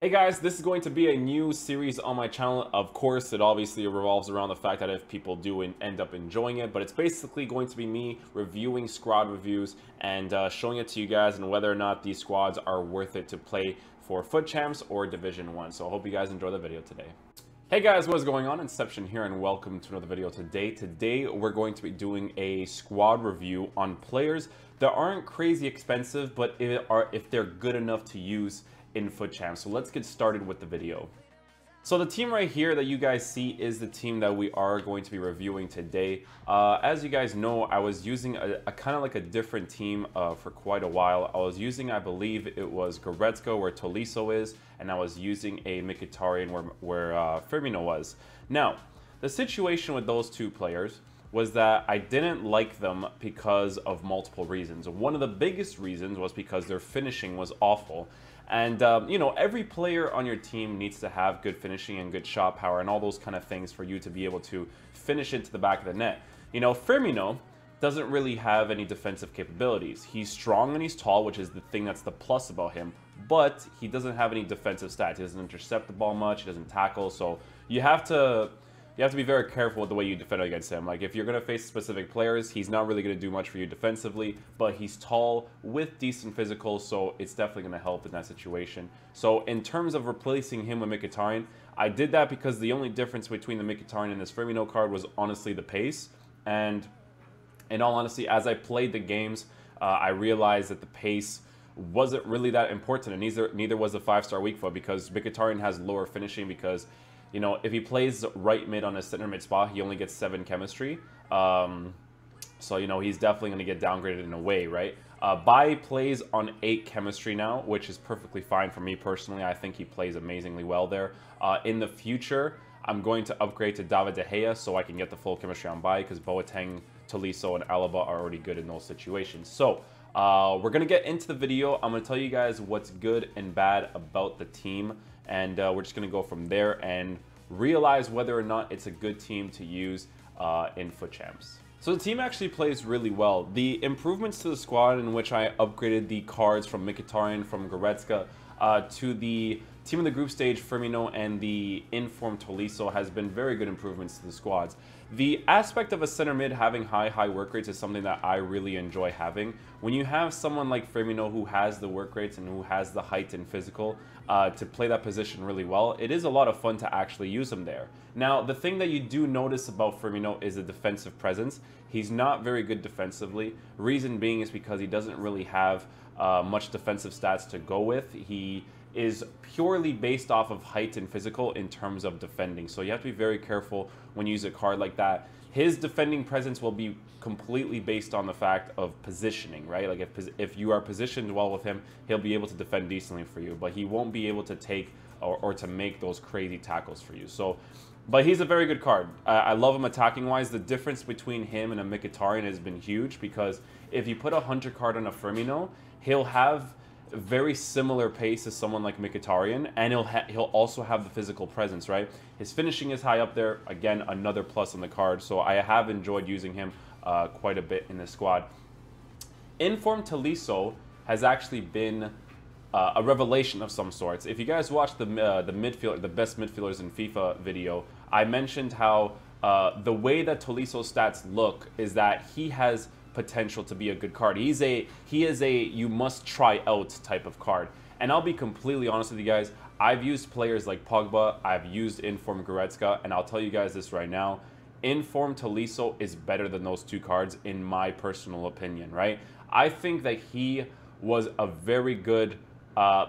Hey guys, this is going to be a new series on my channel. Of course, it obviously revolves around the fact that if people do end up enjoying it, but it's basically going to be me reviewing squad reviews and showing it to you guys and whether or not these squads are worth it to play for FUT Champs or Division 1. So I hope you guys enjoy the video today. Hey guys, what is going on? Inception here and welcome to another video today. Today we're going to be doing a squad review on players that aren't crazy expensive, but if they're good enough to use in FUT Champs. So let's get started with the video. So the team right here that you guys see is the team that we are going to be reviewing today. As you guys know, I was using a kind of like a different team for quite a while. I was using, I believe it was Goretzka where Tolisso is, and I was using a Mkhitaryan where Firmino was. Now, the situation with those two players was that I didn't like them because of multiple reasons. One of the biggest reasons was because their finishing was awful. And, you know, every player on your team needs to have good finishing and good shot power and all those kind of things for you to be able to finish into the back of the net. You know, Firmino doesn't really have any defensive capabilities. He's strong and he's tall, which is the thing that's the plus about him, but he doesn't have any defensive stats. He doesn't intercept the ball much, he doesn't tackle, so you have to be very careful with the way you defend against him. Like, if you're going to face specific players, he's not really going to do much for you defensively, but he's tall with decent physical, so it's definitely going to help in that situation. So in terms of replacing him with Mkhitaryan, I did that because the only difference between the Mkhitaryan and this Firmino card was honestly the pace. And in all honesty, as I played the games, I realized that the pace wasn't really that important, and neither was the 5-star weak foot, because Mkhitaryan has lower finishing because, you know, if he plays right mid on a center mid spot, he only gets 7 chemistry. So, you know, he's definitely going to get downgraded in a way, right? Bai plays on 8 chemistry now, which is perfectly fine for me personally. I think he plays amazingly well there. In the future, I'm going to upgrade to David De Gea so I can get the full chemistry on Bai, because Boateng, Tolisso, and Alaba are already good in those situations. So, we're going to get into the video. I'm going to tell you guys what's good and bad about the team, and we're just going to go from there and realize whether or not it's a good team to use in FUT Champs. So the team actually plays really well. The improvements to the squad, in which I upgraded the cards from Mkhitaryan, from Goretzka, to the team in the group stage, Firmino, and the informed Tolisso, has been very good improvements to the squads. The aspect of a center mid having high work rates is something that I really enjoy having. When you have someone like Firmino who has the work rates and who has the height and physical to play that position really well, it is a lot of fun to actually use him there. Now, the thing that you do notice about Firmino is the defensive presence. He's not very good defensively. Reason being is because he doesn't really have much defensive stats to go with. He is purely based off of height and physical in terms of defending. So you have to be very careful when you use a card like that. His defending presence will be completely based on the fact of positioning, right? Like if you are positioned well with him, he'll be able to defend decently for you, but he won't be able to take or to make those crazy tackles for you. So, but he's a very good card. I love him attacking wise. The difference between him and a Mkhitaryan has been huge, because if you put a Hunter card on a Firmino, he'll have very similar pace as someone like Mkhitaryan, and he'll also have the physical presence, right? His finishing is high up there. Again, another plus on the card. So I have enjoyed using him quite a bit in the squad. Informed Tolisso has actually been a revelation of some sorts. If you guys watched the best midfielders in FIFA video, I mentioned how the way that Tolisso's stats look is that he has potential to be a good card. He is a you must try out type of card. And I'll be completely honest with you guys, I've used players like Pogba, I've used informed Goretzka, and I'll tell you guys this right now, informed Tolisso is better than those two cards in my personal opinion, right? I think that he was a very good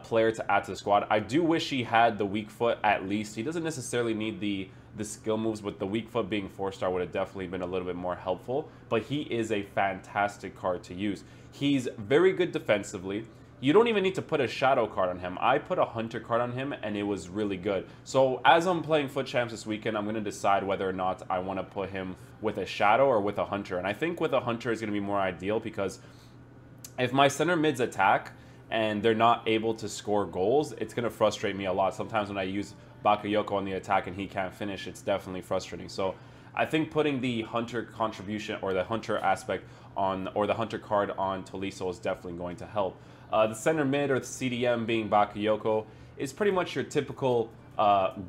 player to add to the squad. I do wish he had the weak foot at least. He doesn't necessarily need the skill moves, but the weak foot being 4-star would have definitely been a little bit more helpful. But he is a fantastic card to use. He's very good defensively. You don't even need to put a shadow card on him. I put a Hunter card on him and it was really good. So as I'm playing FUT Champs this weekend, I'm going to decide whether or not I want to put him with a shadow or with a Hunter. And I think with a Hunter is going to be more ideal, because if my center mids attack and they're not able to score goals, it's going to frustrate me a lot. Sometimes when I use Bakayoko on the attack and he can't finish, it's definitely frustrating. So I think putting the Hunter contribution or the Hunter aspect on, or the Hunter card on Tolisso is definitely going to help. The center mid or the CDM being Bakayoko is pretty much your typical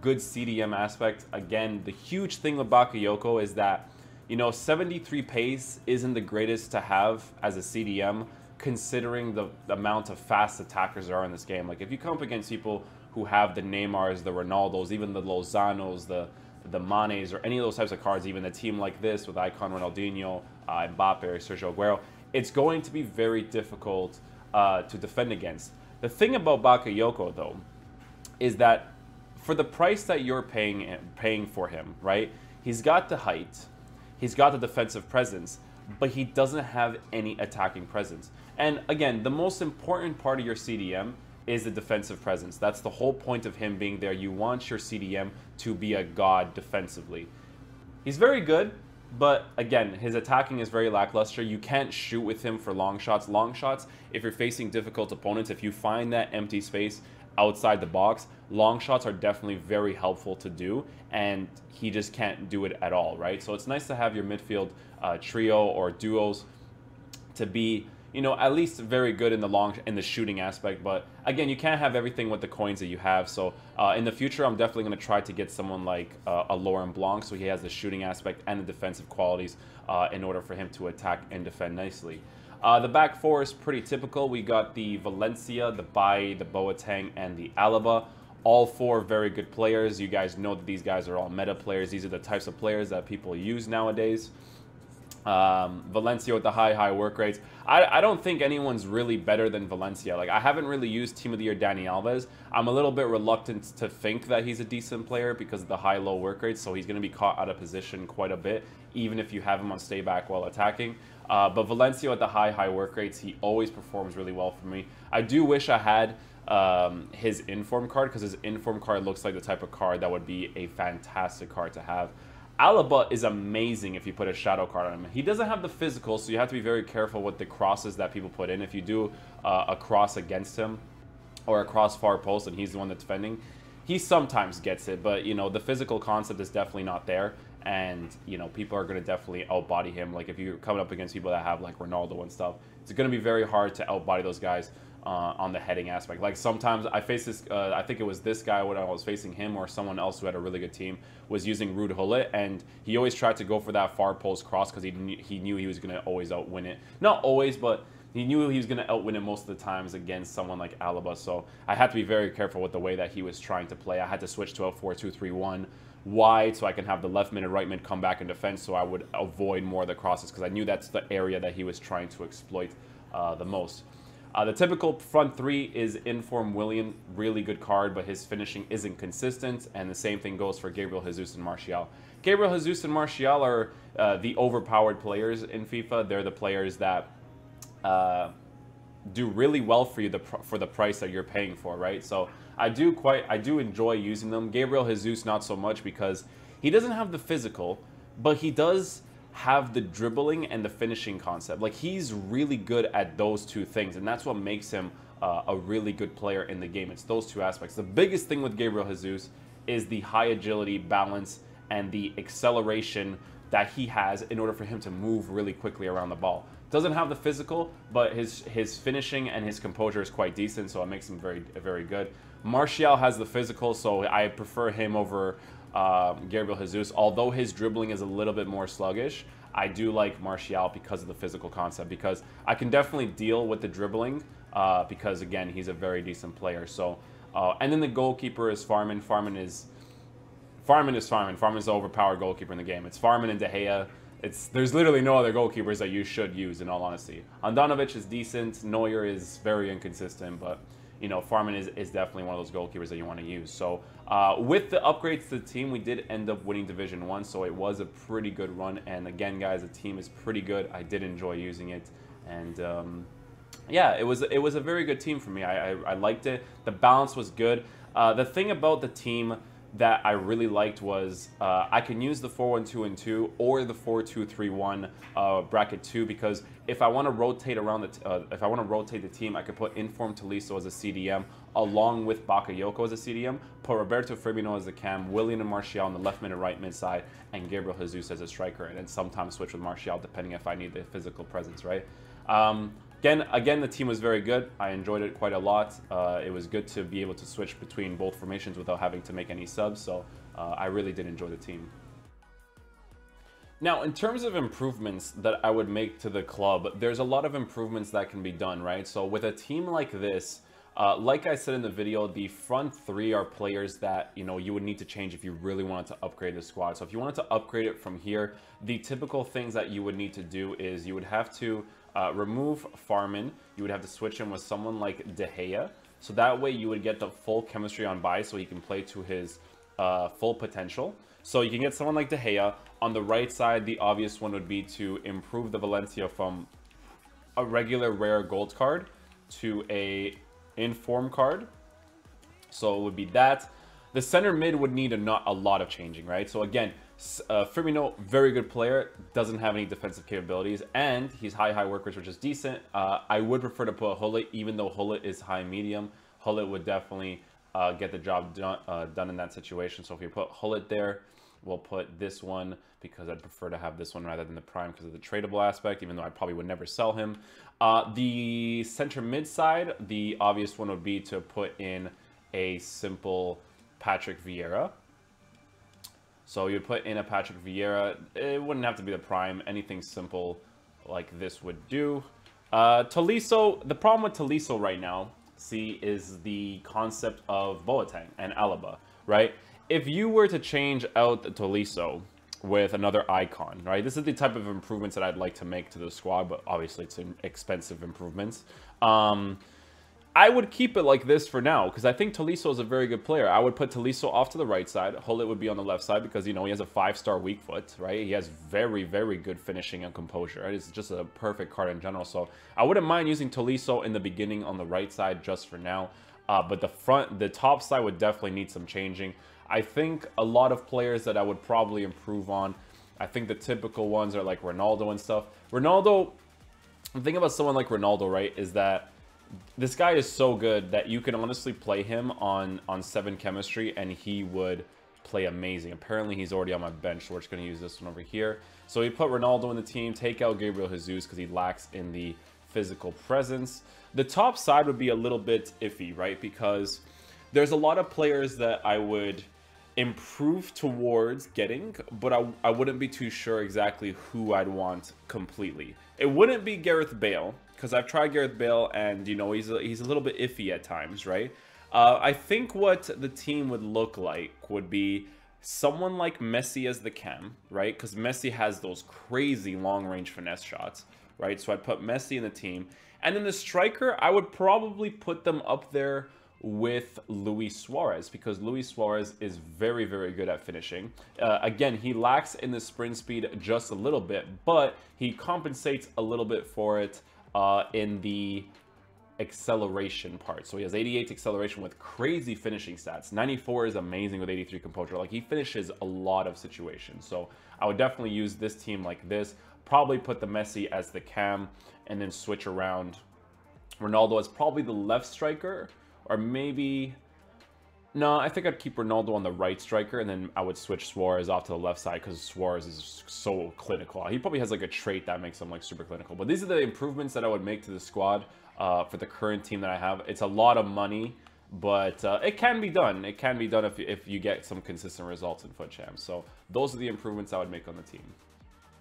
good CDM aspect. Again, the huge thing with Bakayoko is that, you know, 73 pace isn't the greatest to have as a CDM, considering the amount of fast attackers there are in this game. Like, if you come up against people who have the Neymars, the Ronaldos, even the Lozanos, the Manes, or any of those types of cards, even a team like this with Icon Ronaldinho, Mbappe, or Sergio Aguero, it's going to be very difficult to defend against. The thing about Bakayoko, though, is that for the price that you're paying for him, right? He's got the height, he's got the defensive presence, but he doesn't have any attacking presence. And again, the most important part of your CDM is the defensive presence. That's the whole point of him being there. You want your CDM to be a god defensively. He's very good, but again, his attacking is very lackluster. You can't shoot with him for long shots. Long shots, if you're facing difficult opponents, if you find that empty space outside the box, long shots are definitely very helpful to do, and he just can't do it at all, right? So it's nice to have your midfield trio or duos to be, you know, at least very good in the shooting aspect. But again, you can't have everything with the coins that you have. So in the future, I'm definitely going to try to get someone like a Laurent Blanc, so he has the shooting aspect and the defensive qualities in order for him to attack and defend nicely. The back four is pretty typical. We got the Valencia, the Bailly, the Boateng, and the Alaba. All four very good players. You guys know that these guys are all meta players. These are the types of players that people use nowadays. Valencia with the high work rates. I don't think anyone's really better than Valencia. Like, I haven't really used Team of the Year Dani Alves. I'm a little bit reluctant to think that he's a decent player because of the low work rates, so he's going to be caught out of position quite a bit, even if you have him on stay back while attacking. But Valencia with the high work rates, he always performs really well for me. I do wish I had his inform card, because his inform card looks like the type of card that would be a fantastic card to have. Alaba is amazing if you put a shadow card on him. He doesn't have the physical, so you have to be very careful with the crosses that people put in. If you do a cross against him or a cross far post and he's the one that's defending, he sometimes gets it, but, you know, the physical concept is definitely not there. And, you know, people are going to definitely outbody him. Like, if you're coming up against people that have, like, Ronaldo and stuff, it's going to be very hard to outbody those guys on the heading aspect. Like, sometimes I faced this, I think it was this guy when I was facing him, or someone else who had a really good team was using Ruud Gullit, and he always tried to go for that far post cross because he knew he was going to always outwin it. Not always, but he knew he was going to outwin it most of the times against someone like Alaba. So I had to be very careful with the way that he was trying to play. I had to switch to a 4-2-3-1 wide so I can have the left mid and right mid come back in defense, so I would avoid more of the crosses, because I knew that's the area that he was trying to exploit the most. The typical front three is Inform Willian, really good card, but his finishing isn't consistent, and the same thing goes for Gabriel Jesus and Martial. Gabriel Jesus and Martial are the overpowered players in FIFA. They're the players that do really well for you for the price that you're paying for, right? So I do enjoy using them. Gabriel Jesus not so much, because he doesn't have the physical, but he does have the dribbling and the finishing concept. Like, he's really good at those two things, and that's what makes him a really good player in the game. It's those two aspects. The biggest thing with Gabriel Jesus is the high agility, balance, and the acceleration that he has in order for him to move really quickly around the ball. Doesn't have the physical, but his finishing and his composure is quite decent, so it makes him very good. Martial has the physical, so I prefer him over Gabriel Jesus. Although his dribbling is a little bit more sluggish, I do like Martial because of the physical concept, because I can definitely deal with the dribbling because, again, he's a very decent player. So and then the goalkeeper is Farman. Farman is the overpowered goalkeeper in the game. It's Farman and De Gea. There's literally no other goalkeepers that you should use, in all honesty. Andanovic is decent. Neuer is very inconsistent, but, you know, Farman is definitely one of those goalkeepers that you want to use. So with the upgrades to the team, we did end up winning Division 1, so it was a pretty good run. And again, guys, the team is pretty good. I did enjoy using it, and yeah, it was a very good team for me. I liked it. The balance was good. The thing about the team that I really liked was I can use the 4-1-2-2 or the 4-2-3-1 bracket 2, because if I want to rotate around the team, I could put Inform Tolisso as a CDM along with Bakayoko as a CDM, put Roberto Firmino as a cam, Willian and Martial on the left mid and right mid side, and Gabriel Jesus as a striker, and then sometimes switch with Martial depending if I need the physical presence, right? Again, the team was very good. I enjoyed it quite a lot. It was good to be able to switch between both formations without having to make any subs, so I really did enjoy the team. Now, in terms of improvements that I would make to the club, there's a lot of improvements that can be done, right? So with a team like this, like I said in the video, the front three are players that, you know, you would need to change if you really wanted to upgrade the squad. So if you wanted to upgrade it from here, the typical things that you would need to do is you would have to remove Farman. You would have to switch him with someone like De Gea. So that way you would get the full chemistry on Bai so he can play to his full potential. So you can get someone like De Gea. On the right side, the obvious one would be to improve the Valencia from a regular rare gold card to a inform card. So it would be that. The center mid would need not a lot of changing, right? So again, Firmino, very good player, doesn't have any defensive capabilities, and he's high work rate, which is decent. I would prefer to put Hullet, even though Hullet is high medium. Hullet would definitely get the job done in that situation. So if you put Hullet there, we'll put this one because I'd prefer to have this one rather than the prime because of the tradable aspect, even though I probably would never sell him. The center mid side, the obvious one would be to put in a simple Patrick Vieira. So you'd put in a Patrick Vieira. It wouldn't have to be the prime. Anything simple like this would do. Tolisso, the problem with Tolisso right now, see, is the concept of Boateng and Alaba, right? If you were to change out the Tolisso with another icon, right? This is the type of improvements that I'd like to make to the squad, but obviously it's expensive improvements. I would keep it like this for now, because I think Tolisso is a very good player. I would put Tolisso off to the right side. Hullet would be on the left side because, you know, he has a 5-star weak foot, right? He has very good finishing and composure, right? It's just a perfect card in general. So I wouldn't mind using Tolisso in the beginning on the right side just for now. But the top side would definitely need some changing. I think a lot of players that I would probably improve on, I think the typical ones are like Ronaldo and stuff. Ronaldo, the thing about someone like Ronaldo, right, is that this guy is so good that you can honestly play him on 7 chemistry and he would play amazing. Apparently he's already on my bench, so we're just going to use this one over here. So you put Ronaldo in the team, take out Gabriel Jesus because he lacks in the physical presence. The top side would be a little bit iffy, right? Because there's a lot of players that I would improve towards getting, but I wouldn't be too sure exactly who I'd want completely. It wouldn't be Gareth Bale, because I've tried Gareth Bale and, you know, he's a little bit iffy at times, right? I think what the team would look like would be someone like Messi as the cam, right? Because Messi has those crazy long-range finesse shots, right? So I'd put Messi in the team. And then the striker, I would probably put them up there with Luis Suarez, because Luis Suarez is very good at finishing. Again, he lacks in the sprint speed just a little bit, but he compensates a little bit for it in the acceleration part. So he has 88 acceleration with crazy finishing stats. 94 is amazing with 83 composure. Like, he finishes a lot of situations. So I would definitely use this team like this. Probably put the Messi as the cam and then switch around Ronaldo as probably the left striker. Or maybe, no, I think I'd keep Ronaldo on the right striker, and then I would switch Suarez off to the left side because Suarez is so clinical. He probably has like a trait that makes him like super clinical. But these are the improvements that I would make to the squad for the current team that I have. It's a lot of money, but it can be done. It can be done if you get some consistent results in FUT Champs. So those are the improvements I would make on the team.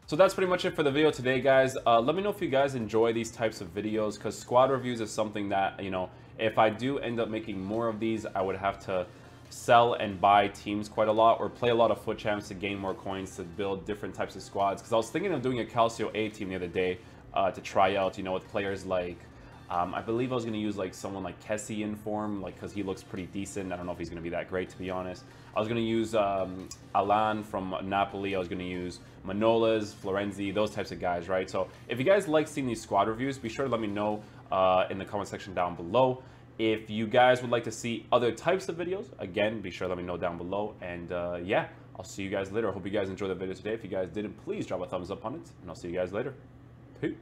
So that's pretty much it for the video today, guys. Let me know if you guys enjoy these types of videos, because squad reviews is something that, you know, if I do end up making more of these, I would have to sell and buy teams quite a lot, or play a lot of FUT Champs to gain more coins to build different types of squads. Because I was thinking of doing a Calcio A team the other day to try out, you know, with players like, I believe I was going to use like someone like Kessie in form, like, because he looks pretty decent. I don't know if he's going to be that great, to be honest. I was going to use Alan from Napoli. I was going to use Manolas, Florenzi, those types of guys, right? So if you guys like seeing these squad reviews, be sure to let me know in the comment section down below. If you guys would like to see other types of videos, again, be sure to let me know down below. And yeah, I'll see you guys later. I hope you guys enjoyed the video today. If you guys didn't, please drop a thumbs up on it, and I'll see you guys later. Peace.